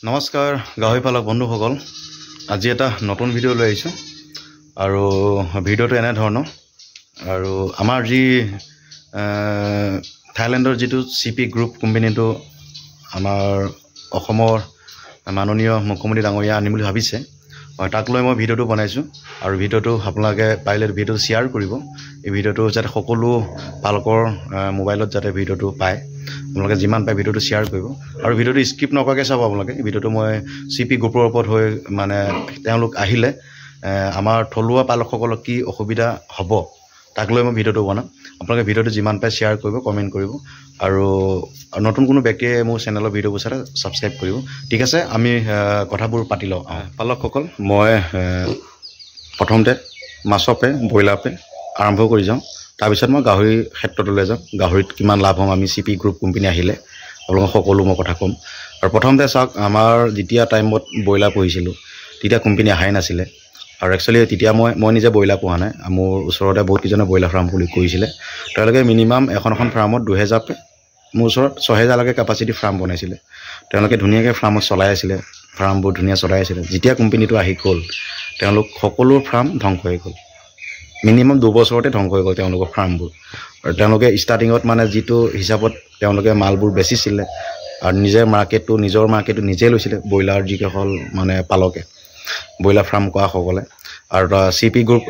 নমস্কাৰ গাহৰি পালক বন্ধুসকল আজি এটা নতুন ভিডিঅ' লৈ আহিছোঁ আৰু ভিডিঅ'টো এনে ধৰণৰ আৰু আমাৰ যি থাইলেণ্ডৰ যিটো CP গ্ৰুপ কোম্পানীটো আমাৰ অসমৰ মাননীয় মুখ্যমন্ত্ৰী ডাঙৰীয়া আনিম বুলি ভাবিছে হয় তাক লৈ মই ভিডিঅ'টো বনাইছোঁ আৰু ভিডিঅ'টো আপোনালোকে পাৰিলে ভিডিঅ'টো শ্বেয়াৰ কৰিব এই ভিডিঅ'টো যাতে সকলো পালকৰ মোবাইলত যাতে ভিডিঅ'টো পায় আপোনালোকে যিমান পায় ভিডিঅ'টো শ্বেয়াৰ কৰিব আৰু ভিডিঅ'টো স্কিপ নকৰাকৈ চাব আপোনালোকে ভিডিঅ'টো মই CP গ্ৰুপৰ ওপৰত হৈ মানে তেওঁলোক আহিলে আমাৰ থলুৱা পালকসকলক কি অসুবিধা হ'ব তাক লৈ মই ভিডিঅ'টো বনাম আপোনালোকে ভিডিঅ'টো যিমান পায় শ্বেয়াৰ কৰিব কমেণ্ট কৰিব আৰু নতুন কোনো ব্যক্তিয়ে মোৰ চেনেলৰ ভিডিঅ'বোৰ চালে ছাবস্ক্ৰাইব কৰিব ঠিক আছে আমি কথাবোৰ পাতি লওঁ পালকসকল মই প্ৰথমতে মাছপে ব্ৰইলাৰপে আৰম্ভ কৰি যাওঁ তাৰপিছত মই গাহৰি ক্ষেত্ৰলৈ যাম গাহৰিত কিমান লাভ হ'ম আমি CP গ্ৰুপ কোম্পানী আহিলে আপোনালোকক সকলো মই কথা ক'ম আৰু প্ৰথমতে চাওক আমাৰ যেতিয়া টাইমত ব্ৰইলাৰ পুহিছিলোঁ তেতিয়া কোম্পানী আহাই নাছিলে আৰু একচুৱেলি তেতিয়া মই নিজে ব্ৰইলাৰ পোহা নাই মোৰ ওচৰতে বহুত কেইজনে ব্ৰইলাৰ ফাৰ্ম খুলি কৰিছিলে তেওঁলোকে মিনিমাম এখন ফাৰ্মত 2000 মোৰ ওচৰত 6000লৈকে কেপাচিটি ফাৰ্ম বনাইছিলে তেওঁলোকে ধুনীয়াকৈ ফাৰ্মত চলাই আছিলে ফাৰ্মবোৰ ধুনীয়া চলাই আছিলে যেতিয়া কোম্পানীটো আহি গ'ল তেওঁলোক সকলো ফাৰ্ম ধ্বংস হৈ গ'ল মিনিমাম 2 বছৰতে ধ্বংস হৈ গ'ল তেওঁলোকৰ ফাৰ্মবোৰ আৰু তেওঁলোকে ষ্টাৰ্টিঙত মানে যিটো হিচাপত তেওঁলোকে মালবোৰ বেচিছিলে আৰু নিজৰ মাৰ্কেটটো নিজে লৈছিলে ব্ৰইলাৰ যিসকল মানে পালকে ব্ৰইলাৰ ফাৰ্ম কৰা সকলে আৰু CP গ্ৰুপ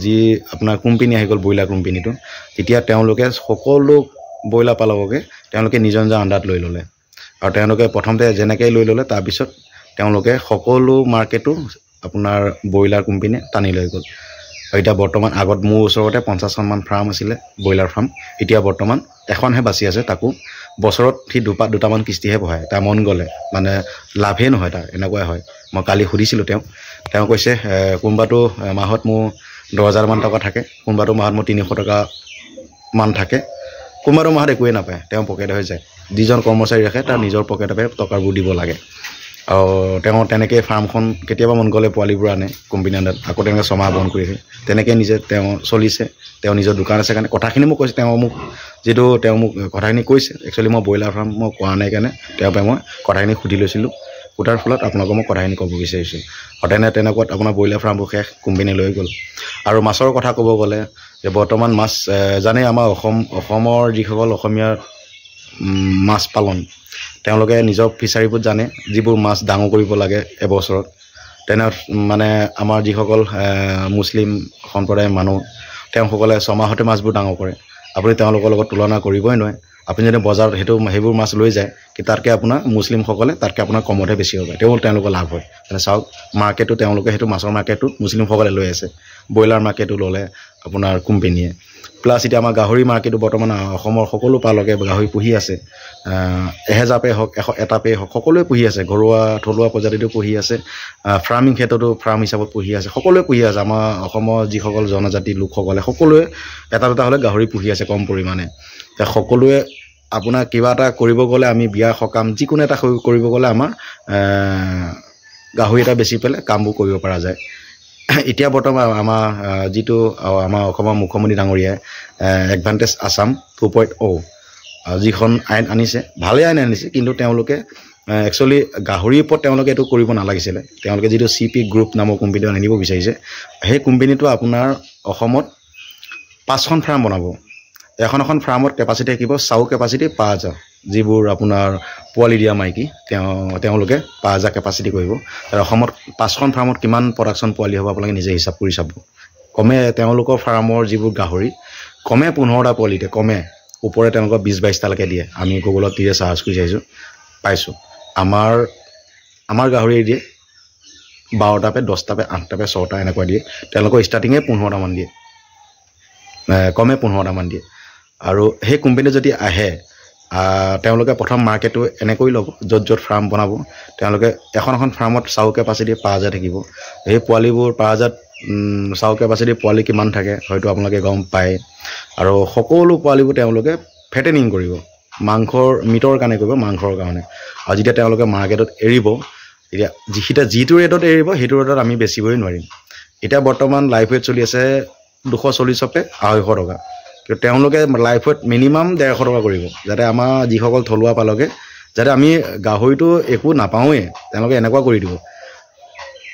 যি আপোনাৰ কোম্পানী আহি গ'ল ব্ৰইলাৰ কোম্পানীটো তেতিয়া তেওঁলোকে সকলো ব্ৰইলাৰ পালককে তেওঁলোকে নিজৰ আণ্ডাৰত লৈ ল'লে আৰু তেওঁলোকে প্ৰথমতে যেনেকৈ লৈ ল'লে তাৰপিছত তেওঁলোকে সকলো মাৰ্কেটো আপোনাৰ ব্ৰইলাৰ কোম্পানীয়ে টানি লৈ গ'ল এতিয়া বৰ্তমান আগত মোৰ ওচৰতে 50খনমান ফাৰ্ম আছিলে ব্ৰইলাৰ ফাৰ্ম এতিয়া বৰ্তমান এখনহে বাচি আছে তাকো বছৰত সি দুটামান কিস্তিহে বহায় তাৰ মন গ'লে মানে লাভেই নহয় তাৰ এনেকুৱাই হয় মই কালি সুধিছিলোঁ তেওঁ কৈছে কোনোবাটো মাহত মোৰ 10,000 মান টকা থাকে কোনোবাটো মাহত মোৰ 300 টকা মান থাকে কোনোবাটো মাহত একোৱে নাপায় তেওঁ পকেট হৈ যায় যিজন কৰ্মচাৰী ৰাখে তাৰ নিজৰ পকেটতে টকাবোৰ দিব লাগে আৰু তেওঁ তেনেকৈ ফাৰ্মখন কেতিয়াবা মন গ'লে পোৱালিবোৰ আনে কোম্পানী আণ্ডাৰত আকৌ তেনেকৈ ছমাহ বন্ধ কৰি দিয়ে তেনেকৈ নিজে তেওঁ চলিছে তেওঁ নিজৰ দোকান আছে কাৰণে কথাখিনি মোক কৈছে তেওঁ মোক কথাখিনি কৈছে একচুৱেলি মই ব্ৰইলাৰ ফাৰ্ম মই কৰা নাই কাৰণে তেওঁৰ পৰা মই কথাখিনি সুধি লৈছিলোঁ সোধাৰ ফলত আপোনালোকক মই কথাখিনি ক'ব বিচাৰিছোঁ আৰু তেনেকুৱাত আপোনাৰ ব্ৰইলাৰ ফাৰ্মবোৰ শেষ কোম্পানী লৈ গ'ল আৰু মাছৰ কথা ক'ব গ'লে যে বৰ্তমান মাছ জানেই আমাৰ অসমৰ যিসকল অসমীয়াৰ মাছ পালন তেওঁলোকে নিজৰ ফিচাৰীবোৰ জানে যিবোৰ মাছ ডাঙৰ কৰিব লাগে এবছৰত তেনে মানে আমাৰ যিসকল মুছলিম সম্প্ৰদায়ৰ মানুহ তেওঁসকলে ছমাহতে মাছবোৰ ডাঙৰ কৰে আপুনি তেওঁলোকৰ লগত তুলনা কৰিবই নোৱাৰে আপুনি যদি বজাৰত সেইবোৰ মাছ লৈ যায় কি তাতকৈ আপোনাৰ মুছলিমসকলে তাতকৈ আপোনাৰ কমতহে বেছি হ'ব তেওঁলোকৰ লাভ হয় মানে চাওক মাৰ্কেটটো তেওঁলোকে সেইটো মাছৰ মাৰ্কেটটো মুছলিমসকলে লৈ আছে ব্ৰইলাৰ মাৰ্কেটটো ল'লে আপোনাৰ কোম্পানীয়ে প্লাছ এতিয়া আমাৰ গাহৰি মাৰ্কেটটো বৰ্তমান অসমৰ সকলো পালকে গাহৰি পুহি আছে 1000 হওক 100 হওক সকলোৱে পুহি আছে ঘৰুৱা থলুৱা প্ৰজাতিটো পুহি আছে ফাৰ্মিং ক্ষেত্ৰতো ফাৰ্ম হিচাপত পুহি আছে সকলোৱে পুহি আছে আমাৰ অসমৰ যিসকল জনজাতি লোকসকলে সকলোৱে এটা হ'লে গাহৰি পুহি আছে কম পৰিমাণে সকলোৱে আপোনাৰ কিবা এটা কৰিব গ'লে আমি বিয়া সকাম যিকোনো এটা কৰিব গ'লে আমাৰ গাহৰি এটা বেছি পেলাই কামবোৰ কৰিব পৰা যায় এতিয়া বৰ্তমান আমাৰ যিটো আমাৰ অসমৰ মুখ্যমন্ত্ৰী ডাঙৰীয়াই এডভান্টেজ আছাম 2.0 যিখন আইন আনিছে ভালেই আইন আনিছে কিন্তু তেওঁলোকে একচুৱেলি গাহৰিৰ ওপৰত তেওঁলোকে এইটো কৰিব নালাগিছিলে তেওঁলোকে যিটো CP গ্ৰুপ নামৰ কোম্পানীটো আনিব বিচাৰিছে সেই কোম্পানীটো আপোনাৰ অসমত 5খন ফাৰ্ম বনাব এখন ফাৰ্মত কেপাচিটি থাকিব 100 কেপাচিটি 5,000 যিবোৰ আপোনাৰ পোৱালি দিয়া মাইকী তেওঁলোকে 5,000 কেপাচিটি কৰিব আৰু অসমত 5খন ফাৰ্মত কিমান প্ৰডাকশ্যন পোৱালি হ'ব আপোনালোকে নিজে হিচাপ কৰি চাব কমে তেওঁলোকৰ ফাৰ্মৰ যিবোৰ গাহৰি কমে 15টা পোৱালি দিয়ে কমে ওপৰে তেওঁলোকৰ 20-22টালৈকে দিয়ে আমি গুগলত দিয়ে চাৰ্চ কৰি চাইছোঁ পাইছোঁ আমাৰ গাহৰি দিয়ে 12টাপে 10টাপে 8টাপে 6টা এনেকুৱা দিয়ে তেওঁলোকৰ ষ্টাৰ্টিঙে 15টামান দিয়ে কমে 15টামান দিয়ে আৰু সেই কোম্পানী যদি আহে তেওঁলোকে প্ৰথম মাৰ্কেটটো এনেকৈ ল'ব য'ত ফাৰ্ম বনাব তেওঁলোকে এখন ফাৰ্মত 100 কেপাচিটি 5,000 থাকিব সেই পোৱালিবোৰ 5,000 100 কেপাচিটি পোৱালি কিমান থাকে হয়তো আপোনালোকে গম পায় আৰু সকলো পোৱালিবোৰ তেওঁলোকে ফেটেনিং কৰিব মিটৰ কাৰণে কৰিব মাংসৰ কাৰণে আৰু যেতিয়া তেওঁলোকে মাৰ্কেটত এৰিব এতিয়া যিটো ৰেটত এৰিব সেইটো ৰেটত আমি বেচিবই নোৱাৰিম এতিয়া বৰ্তমান লাইভ ৱেট চলি আছে 240 250 টকা কিন্তু তেওঁলোকে লাইভ ৱেট মিনিমাম 150 টকা কৰিব যাতে আমাৰ যিসকল থলুৱা পালকে যাতে আমি গাহৰিটো একো নাপাওঁৱে তেওঁলোকে এনেকুৱা কৰি দিব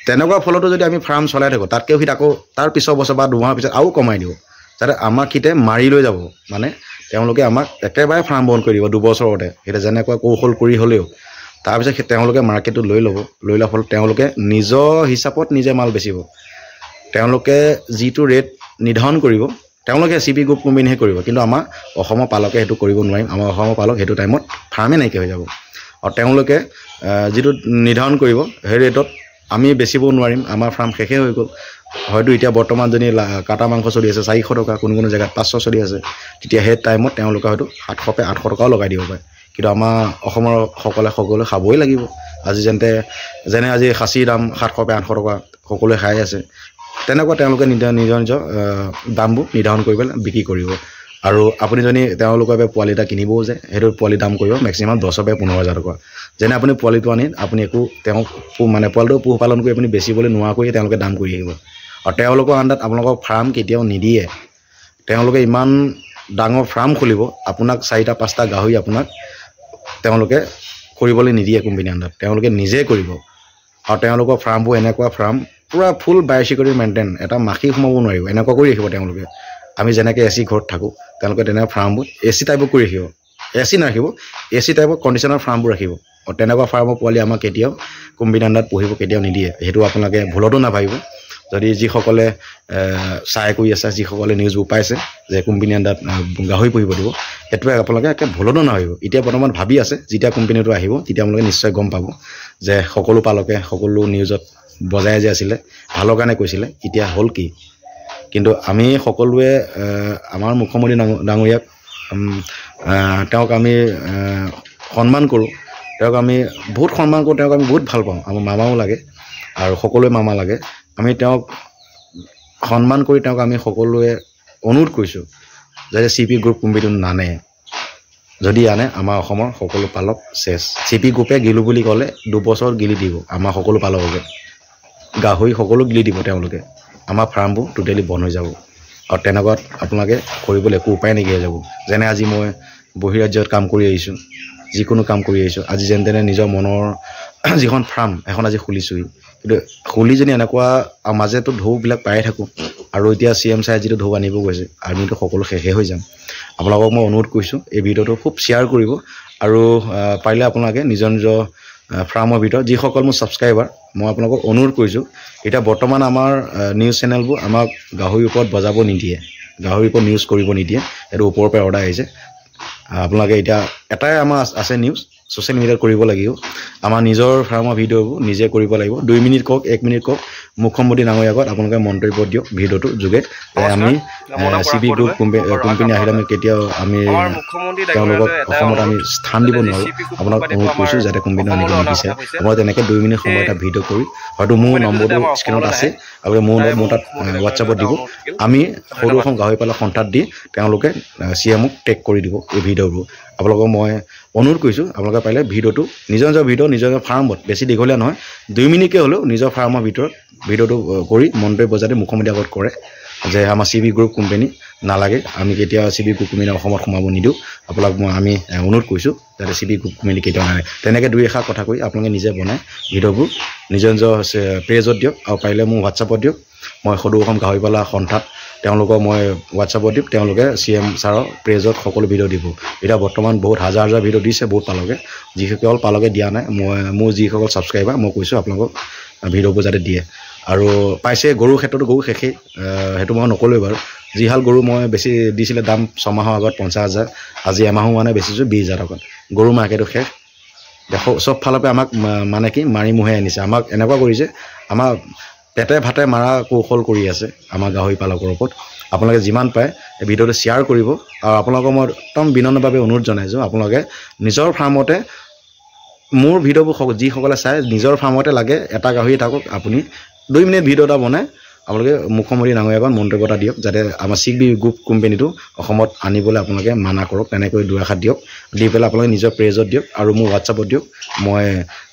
তেনেকুৱা ফলতো যদি আমি ফাৰ্ম চলাই থাকোঁ তাতকৈ সি আকৌ তাৰ পিছৰ বছৰ বা দুমাহৰ পিছত আৰু কমাই দিব যাতে আমাক সিতে মাৰি লৈ যাব মানে তেওঁলোকে আমাক একেবাৰে ফাৰ্ম বন্ধ কৰি দিব দুবছৰতে সেইটো যেনেকুৱা কৌশল কৰি হ'লেও তাৰপিছত তেওঁলোকে মাৰ্কেটটো লৈ ল'ব লৈ লোৱাৰ ফলত তেওঁলোকে নিজৰ হিচাপত নিজে মাল বেচিব তেওঁলোকে যিটো ৰেট নিৰ্ধাৰণ কৰিব তেওঁলোকে চিপি গ্ৰুপ কোম্পানীহে কৰিব কিন্তু আমাৰ অসমৰ পালকে সেইটো কৰিব নোৱাৰিম আমাৰ অসমৰ পালক সেইটো টাইমত ফাৰ্মে নাইকিয়া হৈ যাব আৰু তেওঁলোকে যিটো নিৰ্ধাৰণ কৰিব সেই ৰেটত আমি বেচিব নোৱাৰিম আমাৰ ফাৰ্ম শেষে হৈ গ'ল হয়তো এতিয়া বৰ্তমান যদি কাটা মাংস চলি আছে 400 টকা কোনো জেগাত 500 চলি আছে তেতিয়া সেই টাইমত তেওঁলোকে হয়তো 700 800 টকাও লগাই দিব পাৰে কিন্তু আমাৰ অসমৰ সকলোৱে খাবই লাগিব আজি যেনে আজি খাচী দাম 700 800 টকা সকলোৱে খাই আছে তেনেকুৱা তেওঁলোকে নিজৰ দামবোৰ নিৰ্ধাৰণ কৰি পেলাই বিক্ৰী কৰিব আৰু আপুনি যদি তেওঁলোকৰ পোৱালি এটা কিনিবও যে সেইটো পোৱালি দাম কৰিব মেক্সিমাম 10 পৰা 15,000 টকা যেনে আপুনি পোৱালিটো আনি আপুনি একো তেওঁক মানে পোৱালিটো পোহপালন কৰি আপুনি বেচিবলৈ নোৱাৰাকৈ তেওঁলোকে দাম কৰি আহিব আৰু তেওঁলোকৰ আণ্ডাৰত আপোনালোকৰ ফাৰ্ম কেতিয়াও নিদিয়ে তেওঁলোকে ইমান ডাঙৰ ফাৰ্ম খুলিব আপোনাক 4টা 5টা গাহৰি আপোনাক তেওঁলোকে কৰিবলৈ নিদিয়ে কোম্পানী আণ্ডাৰত তেওঁলোকে নিজে কৰিব আৰু তেওঁলোকৰ ফাৰ্মবোৰ এনেকুৱা ফাৰ্ম পুৰা ফুল বায়'চিকিউৰিটি মেইনটেইন এটা মাখি সোমাব নোৱাৰিব এনেকুৱা কৰি ৰাখিব তেওঁলোকে আমি যেনেকৈ এচি ঘৰত থাকোঁ তেওঁলোকে তেনেকুৱা ফাৰ্মবোৰ এচি টাইপৰ কৰি ৰাখিব এচি নাৰাখিব এচি টাইপৰ কণ্ডিশ্যনৰ ফাৰ্মবোৰ ৰাখিব আৰু তেনেকুৱা ফাৰ্মৰ পোৱালি আমাক কেতিয়াও কোম্পানী আণ্ডাৰত পুহিব কেতিয়াও নিদিয়ে সেইটো আপোনালোকে ভুলতো নাভাবিব যদি যিসকলে চাই কৰি আছে যিসকলে নিউজবোৰ পাইছে যে কোম্পানী আণ্ডাৰত গাহৰি পুহিব দিব এইটোৱে আপোনালোকে একে ভুলতো নাভাবিব এতিয়া বৰ্তমান ভাবি আছে যেতিয়া কোম্পানীটো আহিব তেতিয়া আপোনালোকে নিশ্চয় গম পাব যে সকলো পালকে সকলো নিউজত বজাই যে আছিলে ভালৰ কাৰণে কৈছিলে এতিয়া হ'ল কি কিন্তু আমি সকলোৱে আমাৰ মুখ্যমন্ত্ৰী ডাঙৰীয়াক তেওঁক আমি সন্মান কৰোঁ তেওঁক আমি বহুত সন্মান কৰোঁ তেওঁক আমি বহুত ভাল পাওঁ আমাৰ মামাও লাগে আৰু সকলোৱে মামা লাগে আমি তেওঁক সন্মান কৰি তেওঁক আমি সকলোৱে অনুৰোধ কৰিছোঁ যাতে চিপি গ্ৰুপ কোম্পানীটো নানে যদি আনে আমাৰ অসমৰ সকলো পালক চেছ চিপি গ্ৰুপে গিলো বুলি ক'লে 2 বছৰ গিলি দিব আমাৰ সকলো পালককে গাহৰি সকলো গিলি দিব তেওঁলোকে আমাৰ ফাৰ্মবোৰ টোটেলি বন্ধ হৈ যাব আৰু তেনেকুৱাত আপোনালোকে কৰিবলৈ একো উপায় নাইকিয়া হৈ যাব যেনে আজি মই বহিৰাজ্যত কাম কৰি আহিছোঁ যিকোনো কাম কৰি আহিছোঁ আজি যেনে নিজৰ মনৰ যিখন ফাৰ্ম এখন আজি খুলিছোঁহি কিন্তু খুলি যদি এনেকুৱা মাজেতো ঢৌবিলাক পাই থাকোঁ আৰু এতিয়া CM চাই যিটো ঢৌ আনিব গৈছে আমিতো সকলো শেষে হৈ যাম আপোনালোকক মই অনুৰোধ কৰিছোঁ এই ভিডিঅ'টো খুব শ্বেয়াৰ কৰিব আৰু পাৰিলে আপোনালোকে নিজৰ ফাৰ্মৰ ভিতৰত যিসকল মোৰ ছাবস্ক্ৰাইবাৰ মই আপোনালোকক অনুৰোধ কৰিছোঁ এতিয়া বৰ্তমান আমাৰ নিউজ চেনেলবোৰ আমাক গাহৰিৰ ওপৰত বজাব নিদিয়ে গাহৰিৰ ওপৰত নিউজ কৰিব নিদিয়ে এইটো ওপৰৰ পৰা অৰ্ডাৰ আহিছে আপোনালোকে এতিয়া এটাই আমাৰ আছে নিউজ ছ'চিয়েল মিডিয়াত কৰিব লাগিব আমাৰ নিজৰ ফাৰ্মৰ ভিডিঅ'বোৰ নিজে কৰিব লাগিব 2 মিনিট কওক 1 মিনিট কওক মুখ্যমন্ত্ৰী ডাঙৰীয়াৰ আগত আপোনালোকে মন্তব্য দিয়ক ভিডিঅ'টো যোগে আমি চিপি গ্ৰুপ কোম্পানী আহিলে আমি কেতিয়াও আমি তেওঁলোকক অসমত আমি স্থান দিব নোৱাৰোঁ আপোনাক অনুৰোধ কৰিছোঁ যাতে কোম্পানী আনিব নিবিচাৰে মই তেনেকৈ 2 মিনিট সময় এটা ভিডিঅ' কৰি হয়তো মোৰ নম্বৰটো স্ক্ৰীণত আছে আপোনালোকে মোৰ তাত হোৱাটছআপত দিব আমি সৰু এখন গাহৰি পালক সন্থাত দি তেওঁলোকে CMক টেগ কৰি দিব এই ভিডিঅ'বোৰ আপোনালোকক মই অনুৰোধ কৰিছোঁ আপোনালোকে পাৰিলে ভিডিঅ'টো নিজৰ ভিডিঅ' নিজৰ ফাৰ্মত বেছি দীঘলীয়া নহয় 2 মিনিটকৈ হ'লেও নিজৰ ফাৰ্মৰ ভিতৰত ভিডিঅ'টো কৰি মন্তব্য যাতে মুখ্যমন্ত্ৰীৰ আগত কৰে যে আমাৰ চিপি গ্ৰুপ কোম্পানী নালাগে আমি কেতিয়াও চিপি গ্ৰুপ কোম্পানী অসমত সোমাব নিদিওঁ আপোনাক আমি অনুৰোধ কৰিছোঁ যাতে চিপি গ্ৰুপ কোম্পানী কেতিয়াও নালাগে তেনেকৈ 2 এষাৰ কথা কৈ আপোনালোকে নিজে বনাই ভিডিঅ'বোৰ নিজৰ পেজত দিয়ক আৰু পাৰিলে মোৰ হোৱাটছআপত দিয়ক মই সদৌ অসম গাহৰি পালক সন্থাত তেওঁলোকক মই হোৱাটছআপত দিম তেওঁলোকে CM ছাৰৰ পেজত সকলো ভিডিঅ' দিব এতিয়া বৰ্তমান বহুত হাজাৰ ভিডিঅ' দিছে বহুত পালকে যিসকল পালকে দিয়া নাই মই মোৰ যিসকল ছাবস্ক্ৰাইবাৰ মই কৈছোঁ আপোনালোকক ভিডিঅ'বোৰ যাতে দিয়ে আৰু পাইছে গৰুৰ ক্ষেত্ৰতো গৰু শেষেই সেইটো মই নকলোৱেই বাৰু যিহাল গৰু মই বেছি দিছিলে দাম 6 মাহৰ আগত 50,000 আজি এমাহো মানে বেচিছোঁ 20,000 টকাত গৰু মাৰ্কেটটো শেষ দেখো চব ফালৰ পৰা আমাক মানে কি মাৰি মোহে আনিছে আমাক এনেকুৱা কৰিছে আমাৰ পেটে ভাতে মাৰা কৌশল কৰি আছে আমাৰ গাহৰি পালকৰ ওপৰত আপোনালোকে যিমান পায় এই ভিডিঅ'টো শ্বেয়াৰ কৰিব আৰু আপোনালোকক মই একদম বিনম্ৰভাৱে অনুৰোধ জনাইছোঁ আপোনালোকে নিজৰ ফাৰ্মতে মোৰ ভিডিঅ'বোৰ যিসকলে চাই নিজৰ ফাৰ্মতে লাগে এটা গাহৰি থাকক আপুনি 2 মিনিট ভিডিঅ' এটা বনাই আপোনালোকে মুখ্যমন্ত্ৰী ডাঙৰীয়াৰ আগত মন্তব্য এটা দিয়ক যাতে আমাৰ চিপি গ্ৰুপ কোম্পানীটো অসমত আনিবলৈ আপোনালোকে মানা কৰক তেনেকৈ 2 এষাৰ দিয়ক দি পেলাই আপোনালোকে নিজৰ পেজত দিয়ক আৰু মোৰ হোৱাটছআপত দিয়ক মই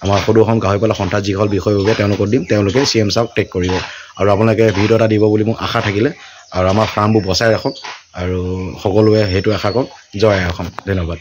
আমাৰ সদৌ অসম গাহৰি পালক সন্থাৰ যিসকল বিষয়ববীয়া তেওঁলোকক দিম তেওঁলোকে CM ছাৰক টেগ কৰিব আৰু আপোনালোকে ভিডিঅ' এটা দিব বুলি মোৰ আশা থাকিলে আৰু আমাৰ ফাৰ্মবোৰ বচাই ৰাখক আৰু সকলোৱে সেইটো আশা কৰক জয় অসম ধন্যবাদ।